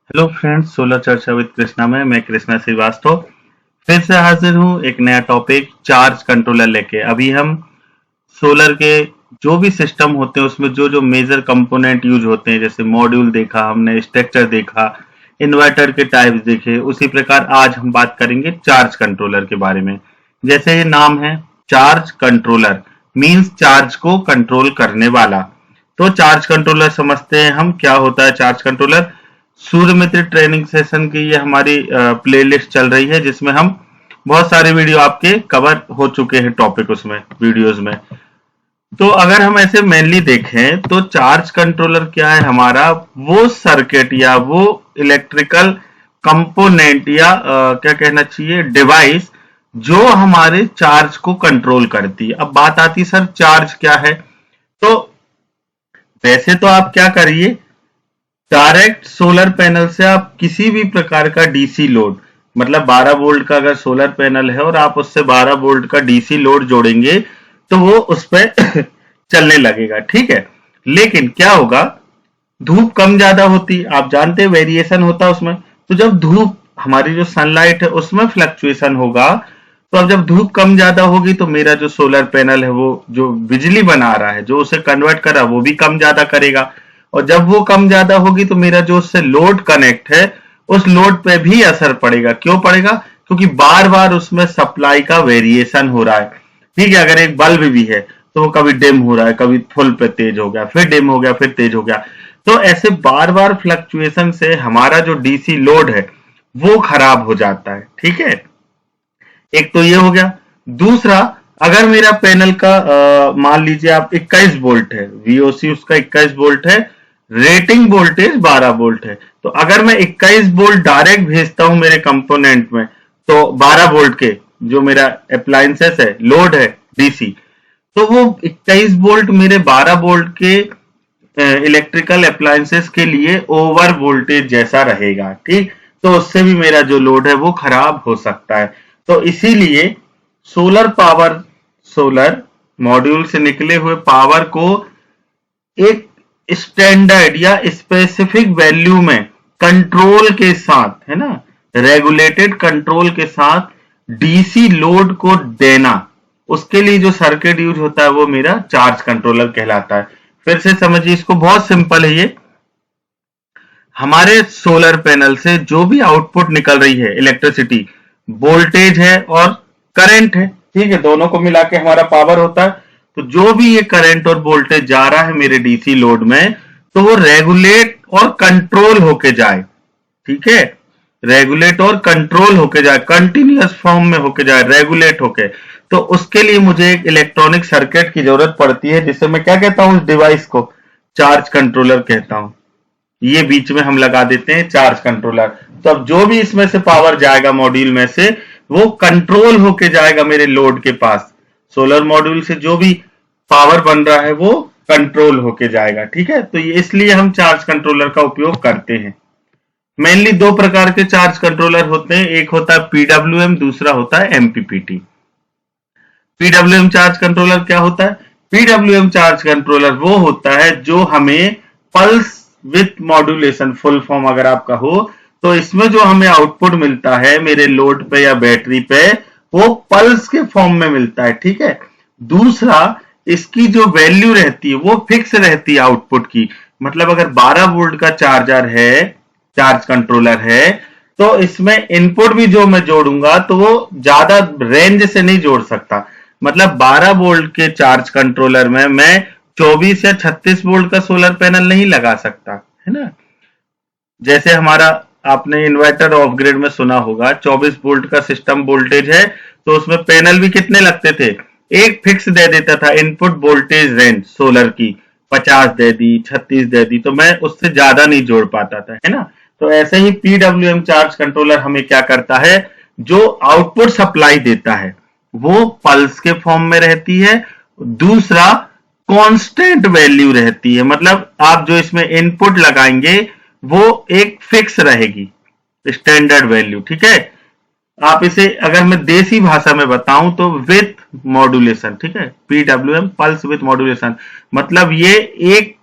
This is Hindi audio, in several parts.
हेलो फ्रेंड्स, सोलर चर्चा विद कृष्णा में मैं कृष्णा श्रीवास्तव फिर से हाजिर हूँ एक नया टॉपिक चार्ज कंट्रोलर लेके। अभी हम सोलर के जो भी सिस्टम होते हैं उसमें जो जो मेजर कंपोनेंट यूज होते हैं, जैसे मॉड्यूल देखा हमने, स्ट्रक्चर देखा, इन्वर्टर के टाइप्स देखे, उसी प्रकार आज हम बात करेंगे चार्ज कंट्रोलर के बारे में। जैसे ये नाम है चार्ज कंट्रोलर, मींस चार्ज को कंट्रोल करने वाला। तो चार्ज कंट्रोलर समझते हैं हम क्या होता है। चार्ज कंट्रोलर सूर्य मित्र ट्रेनिंग सेशन की ये हमारी प्लेलिस्ट चल रही है, जिसमें हम बहुत सारे वीडियो आपके कवर हो चुके हैं टॉपिक उसमें वीडियोस में। तो अगर हम ऐसे मेनली देखें तो चार्ज कंट्रोलर क्या है, हमारा वो सर्किट या वो इलेक्ट्रिकल कंपोनेंट या क्या कहना चाहिए डिवाइस जो हमारे चार्ज को कंट्रोल करती है। अब बात आती है सर चार्ज क्या है। तो वैसे तो आप क्या करिए, डायरेक्ट सोलर पैनल से आप किसी भी प्रकार का डीसी लोड, मतलब 12 वोल्ट का अगर सोलर पैनल है और आप उससे 12 वोल्ट का डीसी लोड जोड़ेंगे तो वो उस पर चलने लगेगा, ठीक है। लेकिन क्या होगा, धूप कम ज्यादा होती, आप जानते हैं वेरिएशन होता है उसमें। तो जब धूप, हमारी जो सनलाइट है उसमें फ्लक्चुएशन होगा, तो अब जब धूप कम ज्यादा होगी तो मेरा जो सोलर पैनल है वो जो बिजली बना रहा है, जो उसे कन्वर्ट कर रहा है, वो भी कम ज्यादा करेगा। और जब वो कम ज्यादा होगी तो मेरा जो उससे लोड कनेक्ट है उस लोड पे भी असर पड़ेगा। क्यों पड़ेगा? क्योंकि बार बार उसमें सप्लाई का वेरिएशन हो रहा है, ठीक है। अगर एक बल्ब भी है तो वो कभी डिम हो रहा है, कभी फुल पे तेज हो गया, फिर डिम हो गया, फिर तेज हो गया। तो ऐसे बार बार फ्लक्चुएशन से हमारा जो डीसी लोड है वो खराब हो जाता है, ठीक है। एक तो ये हो गया। दूसरा, अगर मेरा पैनल का मान लीजिए आप 21 वोल्ट है, वीओसी उसका 21 वोल्ट है, रेटिंग वोल्टेज 12 वोल्ट है, तो अगर मैं 21 वोल्ट डायरेक्ट भेजता हूं मेरे कंपोनेंट में, तो 12 वोल्ट के जो मेरा अप्लायंसेस है, लोड है डीसी, तो वो 21 वोल्ट मेरे 12 वोल्ट के इलेक्ट्रिकल अप्लायंसेस के लिए ओवर वोल्टेज जैसा रहेगा, ठीक। तो उससे भी मेरा जो लोड है वो खराब हो सकता है। तो इसीलिए सोलर पावर, सोलर मॉड्यूल से निकले हुए पावर को एक स्टैंडर्ड या स्पेसिफिक वैल्यू में कंट्रोल के साथ, है ना, रेगुलेटेड कंट्रोल के साथ डीसी लोड को देना, उसके लिए जो सर्किट यूज होता है वो मेरा चार्ज कंट्रोलर कहलाता है। फिर से समझिए इसको, बहुत सिंपल है ये। हमारे सोलर पैनल से जो भी आउटपुट निकल रही है इलेक्ट्रिसिटी, वोल्टेज है और करंट है, ठीक है, दोनों को मिला के हमारा पावर होता है। तो जो भी ये करंट और वोल्टेज जा रहा है मेरे डीसी लोड में, तो वो रेगुलेट और कंट्रोल होके जाए, ठीक है। रेगुलेट और कंट्रोल होके जाए, कंटिन्यूअस फॉर्म में होके जाए, रेगुलेट होके। तो उसके लिए मुझे एक इलेक्ट्रॉनिक सर्किट की जरूरत पड़ती है, जिसे मैं क्या कहता हूं, उस डिवाइस को चार्ज कंट्रोलर कहता हूं। ये बीच में हम लगा देते हैं चार्ज कंट्रोलर। तो अब जो भी इसमें से पावर जाएगा मॉड्यूल में से, वो कंट्रोल होके जाएगा मेरे लोड के पास। सोलर मॉड्यूल से जो भी पावर बन रहा है वो कंट्रोल होके जाएगा, ठीक है। तो ये इसलिए हम चार्ज कंट्रोलर का उपयोग करते हैं। मेनली दो प्रकार के चार्ज कंट्रोलर होते हैं, एक होता है पीडब्ल्यूएम, दूसरा होता है एमपीपीटी। पीडब्ल्यूएम चार्ज कंट्रोलर क्या होता है? पीडब्ल्यूएम चार्ज कंट्रोलर वो होता है जो हमें pulse with modulation, full form अगर आपका हो, तो इसमें जो हमें आउटपुट मिलता है मेरे लोड पे या बैटरी पे, वो पल्स के फॉर्म में मिलता है, ठीक है। दूसरा, इसकी जो वैल्यू रहती है वो फिक्स रहती है आउटपुट की। मतलब अगर 12 वोल्ट का चार्जर है, चार्ज कंट्रोलर है, तो इसमें इनपुट भी जो मैं जोड़ूंगा तो वो ज्यादा रेंज से नहीं जोड़ सकता। मतलब 12 वोल्ट के चार्ज कंट्रोलर में मैं 24 या 36 वोल्ट का सोलर पैनल नहीं लगा सकता, है ना। जैसे हमारा, आपने इन्वर्टर ऑफ ग्रिड में सुना होगा, 24 वोल्ट का सिस्टम वोल्टेज है, तो उसमें पैनल भी कितने लगते थे, एक फिक्स दे देता था इनपुट वोल्टेज रेंज सोलर की, 50 दे दी, 36 दे दी, तो मैं उससे ज्यादा नहीं जोड़ पाता था, है ना। तो ऐसे ही पीडब्ल्यूएम चार्ज कंट्रोलर हमें क्या करता है, जो आउटपुट सप्लाई देता है वो पल्स के फॉर्म में रहती है। दूसरा, कांस्टेंट वैल्यू रहती है, मतलब आप जो इसमें इनपुट लगाएंगे वो एक फिक्स रहेगी, स्टैंडर्ड वैल्यू, ठीक है। आप इसे अगर मैं देसी भाषा में बताऊं तो विथ मॉड्यूलेशन, ठीक है, पीडब्ल्यूएम पल्स विथ मॉड्यूलेशन, मतलब ये एक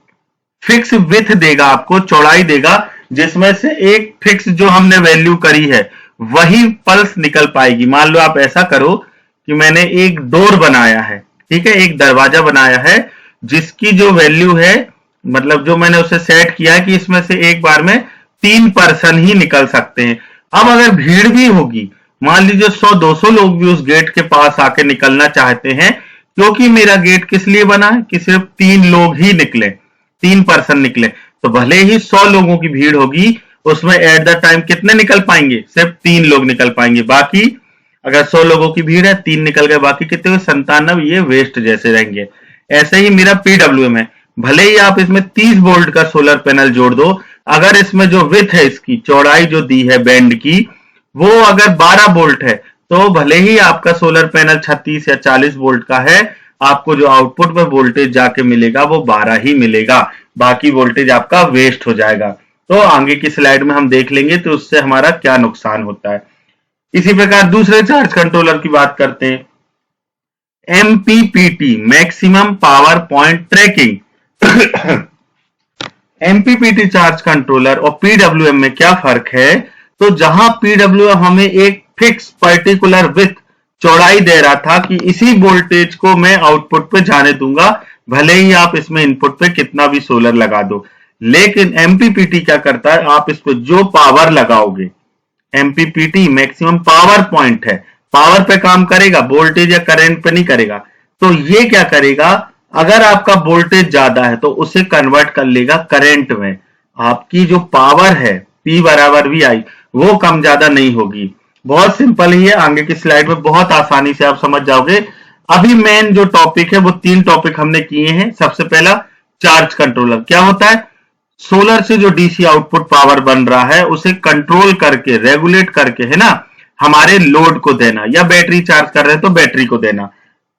फिक्स विथ देगा आपको, चौड़ाई देगा, जिसमें से एक फिक्स जो हमने वैल्यू करी है वही पल्स निकल पाएगी। मान लो आप ऐसा करो कि मैंने एक डोर बनाया है, ठीक है, एक दरवाजा बनाया है जिसकी जो वैल्यू है, मतलब जो मैंने उसे सेट किया है कि इसमें से एक बार में 3 पर्सन ही निकल सकते हैं। अब अगर भीड़ भी होगी, मान लीजिए 100-200 लोग भी उस गेट के पास आके निकलना चाहते हैं, क्योंकि मेरा गेट किस लिए बना है कि सिर्फ 3 लोग ही निकले, 3 पर्सन निकले, तो भले ही 100 लोगों की भीड़ होगी, उसमें एट द टाइम कितने निकल पाएंगे? सिर्फ 3 लोग निकल पाएंगे। बाकी अगर 100 लोगों की भीड़ है, 3 निकल गए, बाकी कितने हुए? 97, ये वेस्ट जैसे रहेंगे। ऐसे ही मेरा पीडब्ल्यूएम है, भले ही आप इसमें 30 वोल्ट का सोलर पैनल जोड़ दो, अगर इसमें जो विड्थ है, इसकी चौड़ाई जो दी है बैंड की, वो अगर 12 वोल्ट है, तो भले ही आपका सोलर पैनल 36 या 40 वोल्ट का है, आपको जो आउटपुट में वोल्टेज जाके मिलेगा वो 12 ही मिलेगा, बाकी वोल्टेज आपका वेस्ट हो जाएगा। तो आगे की स्लाइड में हम देख लेंगे तो उससे हमारा क्या नुकसान होता है। इसी प्रकार दूसरे चार्ज कंट्रोलर की बात करते हैं, MPPT, maximum power point tracking. MPPT charge controller और पीडब्ल्यूएम में क्या फर्क है? तो जहां पीडब्ल्यूएम हमें एक फिक्स पर्टिकुलर विड्थ, चौड़ाई दे रहा था कि इसी वोल्टेज को मैं आउटपुट पे जाने दूंगा, भले ही आप इसमें इनपुट पे कितना भी सोलर लगा दो। लेकिन एमपीपीटी क्या करता है, आप इस पे जो पावर लगाओगे, एमपीपीटी मैक्सिमम पावर पॉइंट है, पावर पे काम करेगा, वोल्टेज या करंट पे नहीं करेगा। तो ये क्या करेगा, अगर आपका वोल्टेज ज्यादा है तो उसे कन्वर्ट कर लेगा करंट में, आपकी जो पावर है P बराबर VI वो कम ज्यादा नहीं होगी। बहुत सिंपल ही है, आगे की स्लाइड में बहुत आसानी से आप समझ जाओगे। अभी मेन जो टॉपिक है वो 3 टॉपिक हमने किए हैं। सबसे पहला चार्ज कंट्रोलर क्या होता है, सोलर से जो डीसी आउटपुट पावर बन रहा है उसे कंट्रोल करके, रेगुलेट करके, है ना, हमारे लोड को देना, या बैटरी चार्ज कर रहे हैं तो बैटरी को देना।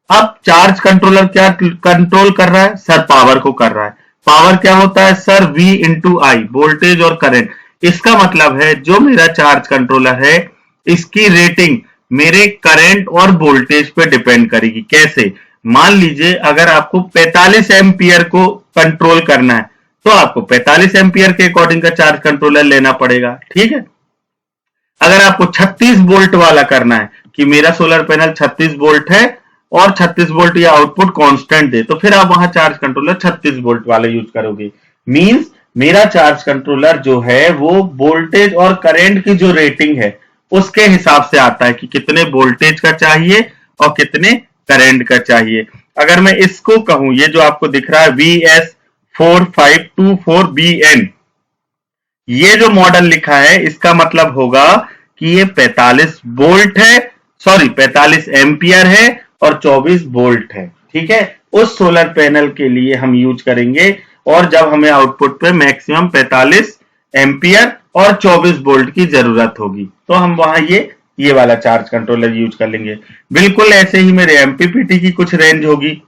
अब चार्ज कंट्रोलर क्या कंट्रोल कर रहा है सर? पावर को कर रहा है। पावर क्या होता है सर? V इंटू आई, वोल्टेज और करंट। इसका मतलब है जो मेरा चार्ज कंट्रोलर है इसकी रेटिंग मेरे करंट और वोल्टेज पे डिपेंड करेगी। कैसे? मान लीजिए अगर आपको 45 एम्पियर को कंट्रोल करना है तो आपको 45 एम्पियर के अकॉर्डिंग का चार्ज कंट्रोलर लेना पड़ेगा, ठीक है। अगर आपको 36 वोल्ट वाला करना है कि मेरा सोलर पैनल 36 वोल्ट है और 36 वोल्ट या आउटपुट कांस्टेंट दे, तो फिर आप वहां चार्ज कंट्रोलर 36 वोल्ट वाला यूज करोगे। मींस मेरा चार्ज कंट्रोलर जो है वो वोल्टेज और करंट की जो रेटिंग है उसके हिसाब से आता है कि कितने वोल्टेज का चाहिए और कितने करंट का चाहिए। अगर मैं इसको कहूं, ये जो आपको दिख रहा है VS4524BN, ये जो मॉडल लिखा है इसका मतलब होगा कि ये 45 वोल्ट है, सॉरी 45 एम्पियर है और 24 वोल्ट है, ठीक है। उस सोलर पैनल के लिए हम यूज करेंगे, और जब हमें आउटपुट पे मैक्सिमम 45 एम्पियर और 24 वोल्ट की जरूरत होगी तो हम वहां ये वाला चार्ज कंट्रोलर यूज कर लेंगे। बिल्कुल ऐसे ही मेरे एमपीपीटी की कुछ रेंज होगी,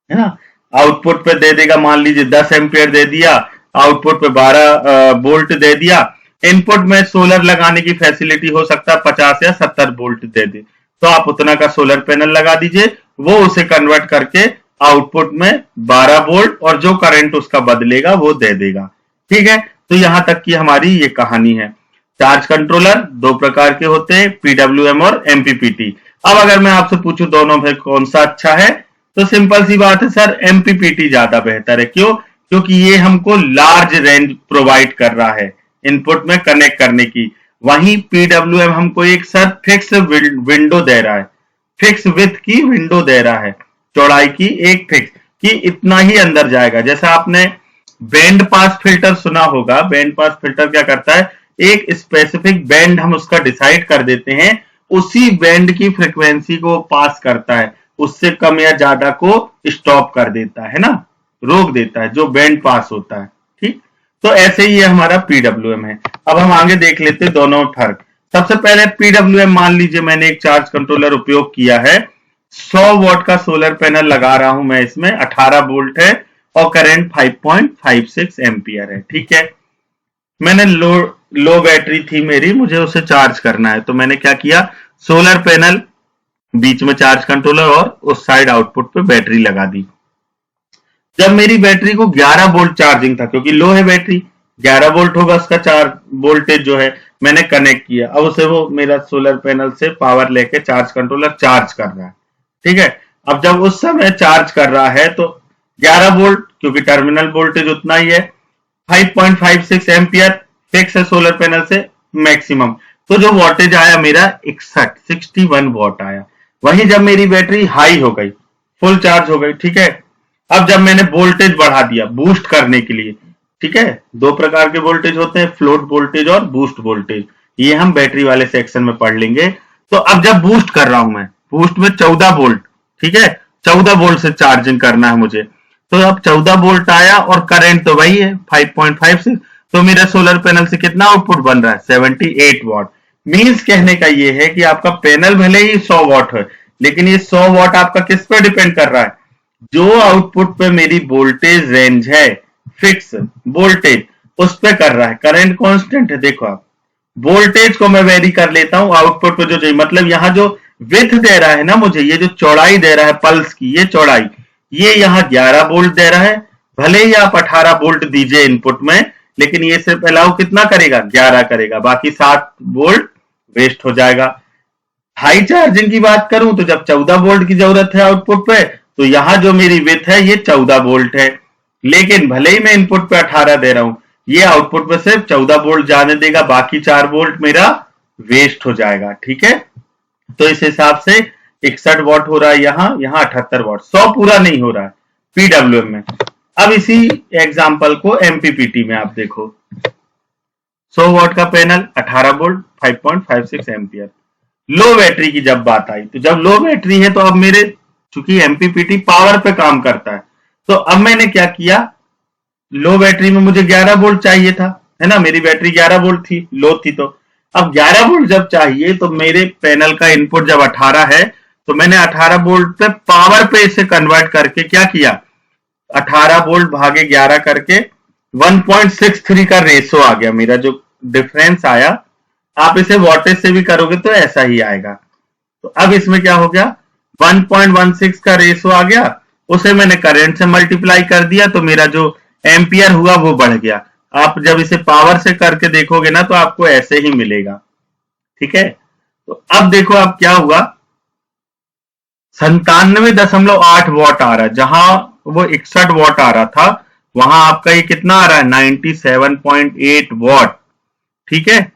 है ना। आउटपुट पे दे देगा, मान लीजिए 10 एम्पियर दे दिया, आउटपुट पे 12 वोल्ट दे दिया। इनपुट में सोलर लगाने की फैसिलिटी हो सकता है 50 या 70 वोल्ट दे दे, तो आप उतना का सोलर पैनल लगा दीजिए, वो उसे कन्वर्ट करके आउटपुट में 12 वोल्ट और जो करंट उसका बदलेगा वो दे देगा, ठीक है। तो यहां तक की हमारी ये कहानी है। चार्ज कंट्रोलर 2 प्रकार के होते हैं, पीडब्ल्यूएम और एमपीपीटी। अब अगर मैं आपसे पूछूं दोनों में कौन सा अच्छा है, तो सिंपल सी बात है सर, एमपीपीटी ज्यादा बेहतर है। क्यों? क्योंकि ये हमको लार्ज रेंज प्रोवाइड कर रहा है इनपुट में कनेक्ट करने की। वहीं पीडब्ल्यूएम हमको एक सर फिक्स विंडो दे रहा है, फिक्स विड्थ की विंडो दे रहा है, चौड़ाई की एक फिक्स कि इतना ही अंदर जाएगा। जैसा आपने बैंड पास फिल्टर सुना होगा, बैंड पास फिल्टर क्या करता है, एक स्पेसिफिक बैंड हम उसका डिसाइड कर देते हैं, उसी बैंड की फ्रीक्वेंसी को पास करता है, उससे कम या ज्यादा को स्टॉप कर देता है ना, रोक देता है जो बैंड पास होता है, ठीक। तो ऐसे ही ये हमारा पीडब्ल्यूएम है। अब हम आगे देख लेते हैं दोनों फर्क। सबसे पहले पीडब्ल्यूएम, मान लीजिए मैंने एक चार्ज कंट्रोलर उपयोग किया है, 100 वॉट का सोलर पैनल लगा रहा हूं मैं, इसमें 18 वोल्ट है और करंट 5.56 एम्पियर है, ठीक है। मैंने लो बैटरी थी मेरी, मुझे उसे चार्ज करना है, तो मैंने क्या किया, सोलर पैनल बीच में चार्ज कंट्रोलर और उस साइड आउटपुट पे बैटरी लगा दी। जब मेरी बैटरी को 11 वोल्ट चार्जिंग था, क्योंकि लो है बैटरी, 11 वोल्ट होगा उसका चार्ज वोल्टेज जो है, मैंने कनेक्ट किया, अब उसे वो मेरा सोलर पैनल से पावर लेके चार्ज कंट्रोलर चार्ज कर रहा है। ठीक है, अब जब उस समय चार्ज कर रहा है तो 11 वोल्ट, क्योंकि टर्मिनल वोल्टेज उतना ही है, 5.56 एम्पियर फिक्स है सोलर पैनल से मैक्सिमम, तो जो वोल्टेज आया मेरा 61 वॉट आया। वहीं जब मेरी बैटरी हाई हो गई, फुल चार्ज हो गई, ठीक है, अब जब मैंने वोल्टेज बढ़ा दिया बूस्ट करने के लिए, ठीक है, दो प्रकार के वोल्टेज होते हैं, फ्लोट वोल्टेज और बूस्ट वोल्टेज, ये हम बैटरी वाले सेक्शन में पढ़ लेंगे। तो अब जब बूस्ट कर रहा हूं मैं, बूस्ट में 14 वोल्ट, ठीक है, 14 वोल्ट से चार्जिंग करना है मुझे, तो अब 14 वोल्ट आया और करंट तो वही है 5.56, तो मेरा सोलर पैनल से कितना आउटपुट बन रहा है 78 वॉट। मींस कहने का ये है कि आपका पैनल भले ही 100 वॉट है, लेकिन ये 100 वॉट आपका किस पर डिपेंड कर रहा है, जो आउटपुट पे मेरी वोल्टेज रेंज है, फिक्स वोल्टेज, उस पे कर रहा है। करंट कांस्टेंट है, देखो आप, वोल्टेज को मैं वेरी कर लेता हूं आउटपुट पे जो चाहिए, मतलब यहां जो विड्थ दे रहा है ना मुझे, ये जो चौड़ाई दे रहा है पल्स की, ये चौड़ाई, ये यहाँ 11 वोल्ट दे रहा है, भले ही आप 18 वोल्ट दीजिए इनपुट में, लेकिन ये सिर्फ अलाउ कितना करेगा, 11 करेगा, बाकी 7 वोल्ट वेस्ट हो जाएगा। हाई चार्जिंग की बात करूं तो जब 14 वोल्ट की जरूरत है आउटपुट पे, तो यहां जो मेरी विथ है ये 14 वोल्ट है, लेकिन भले ही मैं इनपुट पे 18 दे रहा हूं, ये आउटपुट पे सिर्फ 14 वोल्ट जाने देगा, बाकी 4 वोल्ट मेरा वेस्ट हो जाएगा। ठीक है, तो इस हिसाब से 61 वॉट हो रहा है, यहाँ 78 वॉट, 100 पूरा नहीं हो रहा है पीडब्ल्यूएम में। अब इसी एग्जाम्पल को एमपीपीटी में आप देखो, 100 वॉट का पैनल, 18 वोल्ट, 5.56 एम्पियर। लो बैटरी की जब बात आई, तो जब लो बैटरी है तो अब मेरे, चूंकि एमपीपीटी पावर पे काम करता है, तो अब मैंने क्या किया, लो बैटरी में मुझे 11 वोल्ट चाहिए था, है ना, मेरी बैटरी 11 वोल्ट थी, लो थी, तो अब 11 वोल्ट जब चाहिए तो मेरे पैनल का इनपुट जब 18 है, तो मैंने 18 वोल्ट पे पावर पे इसे कन्वर्ट करके क्या किया, 18 वोल्ट भागे 11 करके 1.63 का रेशो आ गया मेरा, जो डिफरेंस आया, आप इसे वॉटेज से भी करोगे तो ऐसा ही आएगा। तो अब इसमें क्या हो गया, 1.16 का रेशो आ गया, उसे मैंने करंट से मल्टीप्लाई कर दिया, तो मेरा जो एम्पियर हुआ वो बढ़ गया। आप जब इसे पावर से करके देखोगे ना तो आपको ऐसे ही मिलेगा। ठीक है, तो अब देखो अब क्या हुआ, 97.8 वॉट आ रहा है, जहां वो 61 वॉट आ रहा था, वहां आपका ये कितना आ रहा है, 97.8 वॉट। ठीक है,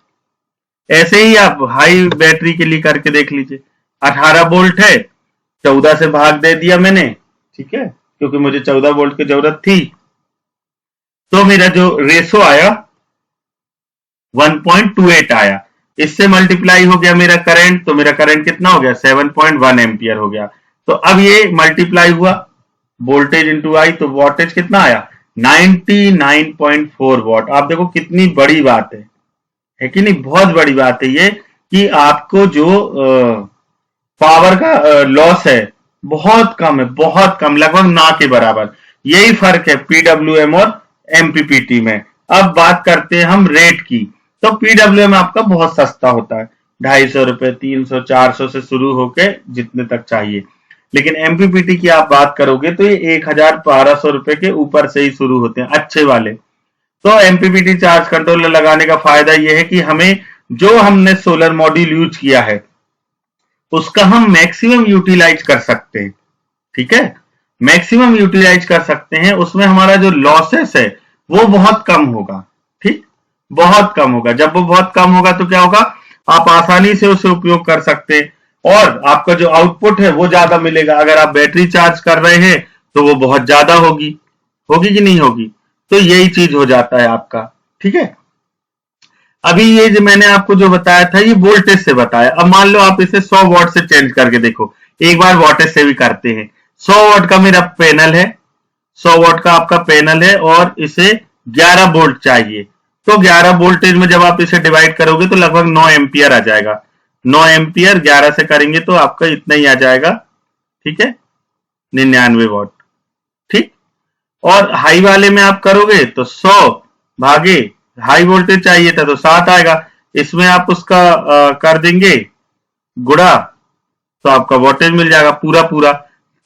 ऐसे ही आप हाई बैटरी के लिए करके देख लीजिए, 18 वोल्ट है, 14 से भाग दे दिया मैंने, ठीक है, क्योंकि मुझे 14 वोल्ट की जरूरत थी, तो मेरा जो रेशो आया 1.28 आया, इससे मल्टीप्लाई हो गया मेरा करंट, तो मेरा करंट कितना हो गया, 7.1 एम्पियर हो गया। तो अब ये मल्टीप्लाई हुआ वोल्टेज इंटू आई, तो वोल्टेज कितना आया, 99.4 वॉट। आप देखो कितनी बड़ी बात है कि नहीं, बहुत बड़ी बात है ये, कि आपको जो पावर का लॉस है बहुत कम है, बहुत कम, लगभग ना के बराबर। यही फर्क है पीडब्ल्यूएम और एमपीपीटी में। अब बात करते हैं हम रेट की, तो पीडब्ल्यूएम आपका बहुत सस्ता होता है, 250 रुपए, 300, 400 से शुरू होके जितने तक चाहिए, लेकिन एमपीपीटी की आप बात करोगे तो ये 1000-1200 रुपए के ऊपर से ही शुरू होते हैं अच्छे वाले। तो एमपीपीटी चार्ज कंट्रोलर लगाने का फायदा यह है कि हमें जो हमने सोलर मॉड्यूल यूज किया है उसका हम मैक्सिमम यूटिलाइज कर सकते हैं। ठीक है, मैक्सिमम यूटिलाइज कर सकते हैं, उसमें हमारा जो लॉसेस है वो बहुत कम होगा। ठीक, बहुत कम होगा, जब वो बहुत कम होगा तो क्या होगा, आप आसानी से उसे उपयोग कर सकते हैं, और आपका जो आउटपुट है वो ज्यादा मिलेगा। अगर आप बैटरी चार्ज कर रहे हैं तो वो बहुत ज्यादा होगी, होगी कि नहीं होगी, तो यही चीज हो जाता है आपका। ठीक है, अभी ये जो मैंने आपको जो बताया था ये वोल्टेज से बताया, अब मान लो आप इसे 100 वॉट से चेंज करके देखो, एक बार वोल्टेज से भी करते हैं। 100 वॉट का मेरा पैनल है, 100 वॉट का आपका पैनल है, और इसे 11 वोल्ट चाहिए, तो 11 वोल्टेज में जब आप इसे डिवाइड करोगे तो लगभग 9 एम्पियर आ जाएगा। 9 एम्पियर 11 से करेंगे तो आपका इतना ही आ जाएगा, ठीक है, 99 वॉट। ठीक, और हाई वाले में आप करोगे तो 100 भागे, हाई वोल्टेज चाहिए था तो 7 आएगा, इसमें आप उसका कर देंगे गुणा, तो आपका वोल्टेज मिल जाएगा पूरा पूरा।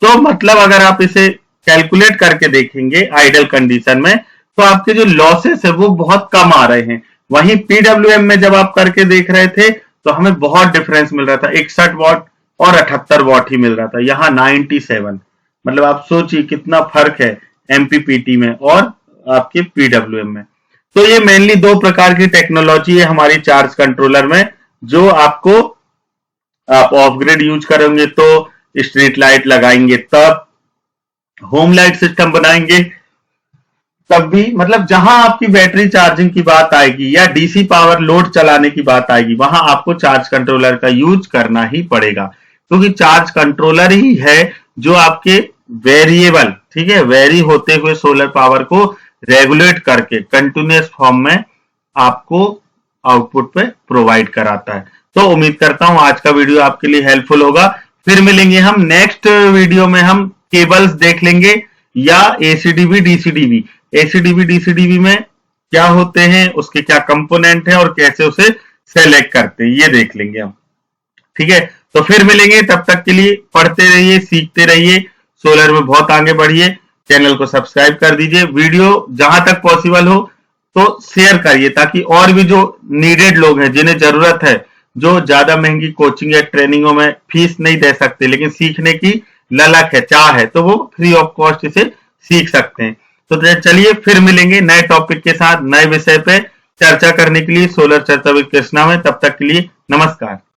तो मतलब अगर आप इसे कैलकुलेट करके देखेंगे आइडल कंडीशन में, तो आपके जो लॉसेस है वो बहुत कम आ रहे हैं। वहीं पीडब्ल्यूएम में जब आप करके देख रहे थे तो हमें बहुत डिफरेंस मिल रहा था, 61 वॉट और 78 वॉट ही मिल रहा था, यहाँ 97। मतलब आप सोचिए कितना फर्क है एमपीपीटी में और आपके पीडब्ल्यूएम में। तो ये मेनली दो प्रकार की टेक्नोलॉजी है हमारी चार्ज कंट्रोलर में, जो आपको आप ऑफ ग्रिड यूज करेंगे तो स्ट्रीट लाइट लगाएंगे तब, होम लाइट सिस्टम बनाएंगे तब भी, मतलब जहां आपकी बैटरी चार्जिंग की बात आएगी या डीसी पावर लोड चलाने की बात आएगी वहां आपको चार्ज कंट्रोलर का यूज करना ही पड़ेगा, क्योंकि चार्ज कंट्रोलर ही है जो आपके वेरिएबल, ठीक है, वेरी होते हुए सोलर पावर को रेगुलेट करके कंटिन्यूअस फॉर्म में आपको आउटपुट पे प्रोवाइड कराता है। तो उम्मीद करता हूं आज का वीडियो आपके लिए हेल्पफुल होगा। फिर मिलेंगे हम नेक्स्ट वीडियो में, हम केबल्स देख लेंगे या एसीडीवी डीसीडीवी। एसीडीवी डीसीडीवी में क्या होते हैं, उसके क्या कंपोनेंट है और कैसे उसे सेलेक्ट करते हैं, ये देख लेंगे हम। ठीक है, तो फिर मिलेंगे, तब तक के लिए पढ़ते रहिए, सीखते रहिए, सोलर में बहुत आगे बढ़िए। चैनल को सब्सक्राइब कर दीजिए, वीडियो जहां तक पॉसिबल हो तो शेयर करिए, ताकि और भी जो नीडेड लोग हैं, जिन्हें जरूरत है, जो ज्यादा महंगी कोचिंग या ट्रेनिंगों में फीस नहीं दे सकते लेकिन सीखने की ललक है, चाह है, तो वो फ्री ऑफ कॉस्ट इसे सीख सकते हैं। तो चलिए फिर मिलेंगे नए टॉपिक के साथ, नए विषय पे चर्चा करने के लिए सोलर चर्चा विद कृष्णा में। तब तक के लिए नमस्कार।